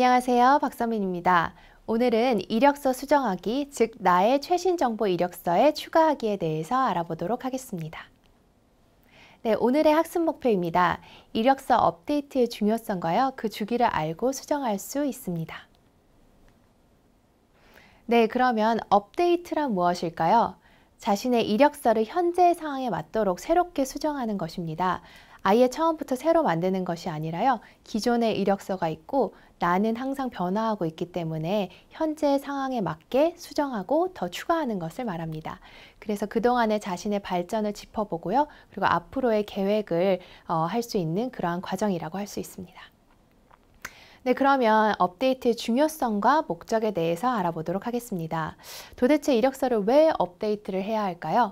안녕하세요. 박선민입니다. 오늘은 이력서 수정하기, 즉 나의 최신 정보 이력서에 추가하기에 대해서 알아보도록 하겠습니다. 네, 오늘의 학습 목표입니다. 이력서 업데이트의 중요성과요, 그 주기를 알고 수정할 수 있습니다. 네, 그러면 업데이트란 무엇일까요? 자신의 이력서를 현재 상황에 맞도록 새롭게 수정하는 것입니다. 아예 처음부터 새로 만드는 것이 아니라요. 기존의 이력서가 있고 나는 항상 변화하고 있기 때문에 현재 상황에 맞게 수정하고 더 추가하는 것을 말합니다. 그래서 그동안의 자신의 발전을 짚어보고요. 그리고 앞으로의 계획을 할 수 있는 그러한 과정이라고 할 수 있습니다. 네, 그러면 업데이트의 중요성과 목적에 대해서 알아보도록 하겠습니다. 도대체 이력서를 왜 업데이트를 해야 할까요?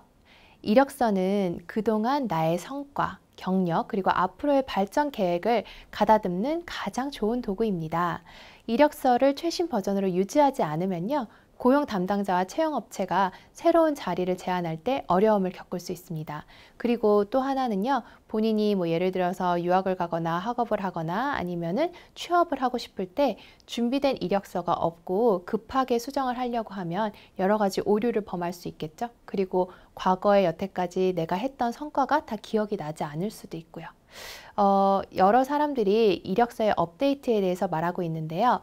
이력서는 그동안 나의 성과, 경력, 그리고 앞으로의 발전 계획을 가다듬는 가장 좋은 도구입니다. 이력서를 최신 버전으로 유지하지 않으면요, 고용 담당자와 채용업체가 새로운 자리를 제안할 때 어려움을 겪을 수 있습니다. 그리고 또 하나는요, 본인이 예를 들어서 유학을 가거나 학업을 하거나 아니면은 취업을 하고 싶을 때 준비된 이력서가 없고 급하게 수정을 하려고 하면 여러 가지 오류를 범할 수 있겠죠. 그리고 과거에 여태까지 내가 했던 성과가 다 기억이 나지 않을 수도 있고요. 여러 사람들이 이력서의 업데이트에 대해서 말하고 있는데요.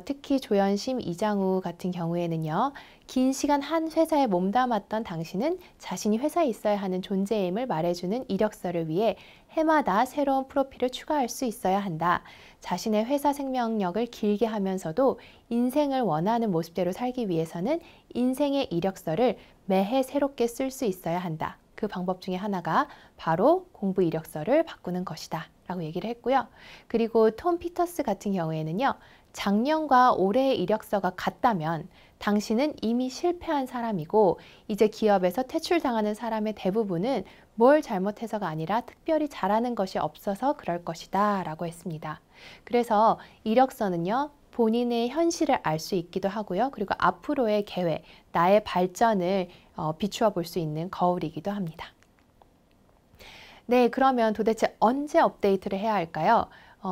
특히 조현심, 이장우 같은 경우에는요. 긴 시간 한 회사에 몸담았던 당신은 자신이 회사에 있어야 하는 존재임을 말해주는 이력서를 위해 해마다 새로운 프로필을 추가할 수 있어야 한다. 자신의 회사 생명력을 길게 하면서도 인생을 원하는 모습대로 살기 위해서는 인생의 이력서를 매해 새롭게 쓸 수 있어야 한다. 그 방법 중에 하나가 바로 공부 이력서를 바꾸는 것이다 라고 얘기를 했고요. 그리고 톰 피터스 같은 경우에는요. 작년과 올해의 이력서가 같다면 당신은 이미 실패한 사람이고 이제 기업에서 퇴출당하는 사람의 대부분은 뭘 잘못해서가 아니라 특별히 잘하는 것이 없어서 그럴 것이다 라고 했습니다. 그래서 이력서는요. 본인의 현실을 알 수 있기도 하고요. 그리고 앞으로의 계획, 나의 발전을 비추어 볼 수 있는 거울이기도 합니다. 네, 그러면 도대체 언제 업데이트를 해야 할까요?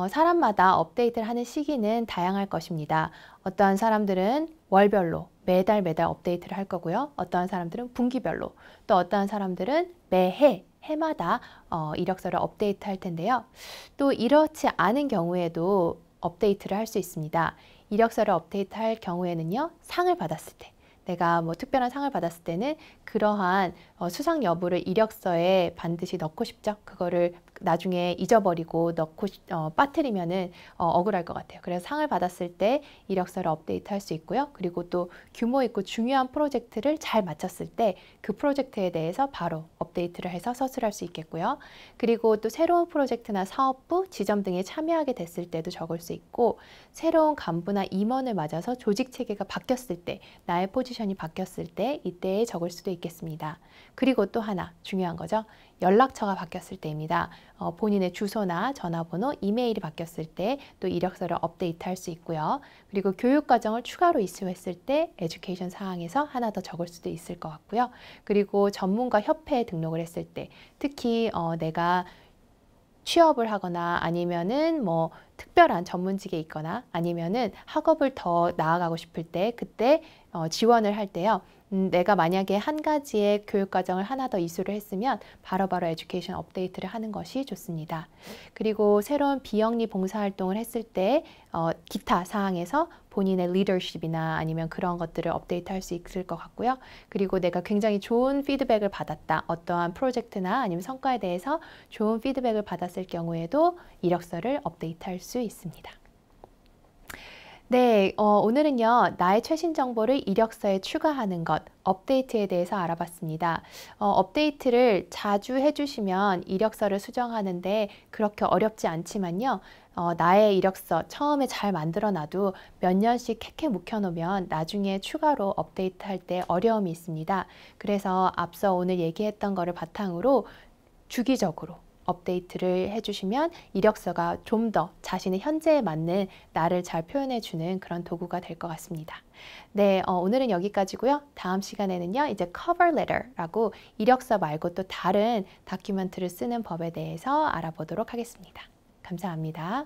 사람마다 업데이트를 하는 시기는 다양할 것입니다. 어떠한 사람들은 월별로 매달 업데이트를 할 거고요. 어떠한 사람들은 분기별로, 또 어떠한 사람들은 해마다 이력서를 업데이트 할 텐데요. 또 이렇지 않은 경우에도 업데이트를 할 수 있습니다. 이력서를 업데이트할 경우에는요, 상을 받았을 때, 내가 특별한 상을 받았을 때는 그러한 수상 여부를 이력서에 반드시 넣고 싶죠. 그거를 나중에 잊어버리고 빠뜨리면은 억울할 것 같아요. 그래서 상을 받았을 때 이력서를 업데이트 할 수 있고요. 그리고 또 규모 있고 중요한 프로젝트를 잘 마쳤을 때 그 프로젝트에 대해서 바로 업데이트를 해서 서술할 수 있겠고요. 그리고 또 새로운 프로젝트나 사업부, 지점 등에 참여하게 됐을 때도 적을 수 있고, 새로운 간부나 임원을 맞아서 조직 체계가 바뀌었을 때, 나의 포지션이 바뀌었을 때 이때에 적을 수도 있겠습니다. 그리고 또 하나 중요한 거죠. 연락처가 바뀌었을 때입니다. 본인의 주소나 전화번호, 이메일이 바뀌었을 때 또 이력서를 업데이트 할 수 있고요. 그리고 교육과정을 추가로 이수했을 때 에듀케이션 사항에서 하나 더 적을 수도 있을 것 같고요. 그리고 전문가 협회에 등록을 했을 때, 특히 내가 취업을 하거나 아니면은 특별한 전문직에 있거나 아니면은 학업을 더 나아가고 싶을 때 그때 지원을 할 때요. 내가 만약에 한 가지의 교육과정을 하나 더 이수를 했으면 바로바로 에듀케이션 업데이트를 하는 것이 좋습니다. 그리고 새로운 비영리 봉사활동을 했을 때 기타 사항에서 본인의 리더십이나 아니면 그런 것들을 업데이트 할 수 있을 것 같고요. 그리고 내가 굉장히 좋은 피드백을 받았다. 어떠한 프로젝트나 아니면 성과에 대해서 좋은 피드백을 받았을 경우에도 이력서를 업데이트 할 수 있습니다. 네, 오늘은요, 나의 최신 정보를 이력서에 추가하는 것, 업데이트에 대해서 알아봤습니다. 업데이트를 자주 해주시면 이력서를 수정하는데 그렇게 어렵지 않지만요, 나의 이력서 처음에 잘 만들어놔도 몇 년씩 캐캐 묵혀놓으면 나중에 추가로 업데이트할 때 어려움이 있습니다. 그래서 앞서 오늘 얘기했던 거를 바탕으로 주기적으로 업데이트를 해주시면 이력서가 좀 더 자신의 현재에 맞는 나를 잘 표현해주는 그런 도구가 될 것 같습니다. 네, 오늘은 여기까지고요. 다음 시간에는요, 이제 cover letter라고 이력서 말고 또 다른 다큐멘트를 쓰는 법에 대해서 알아보도록 하겠습니다. 감사합니다.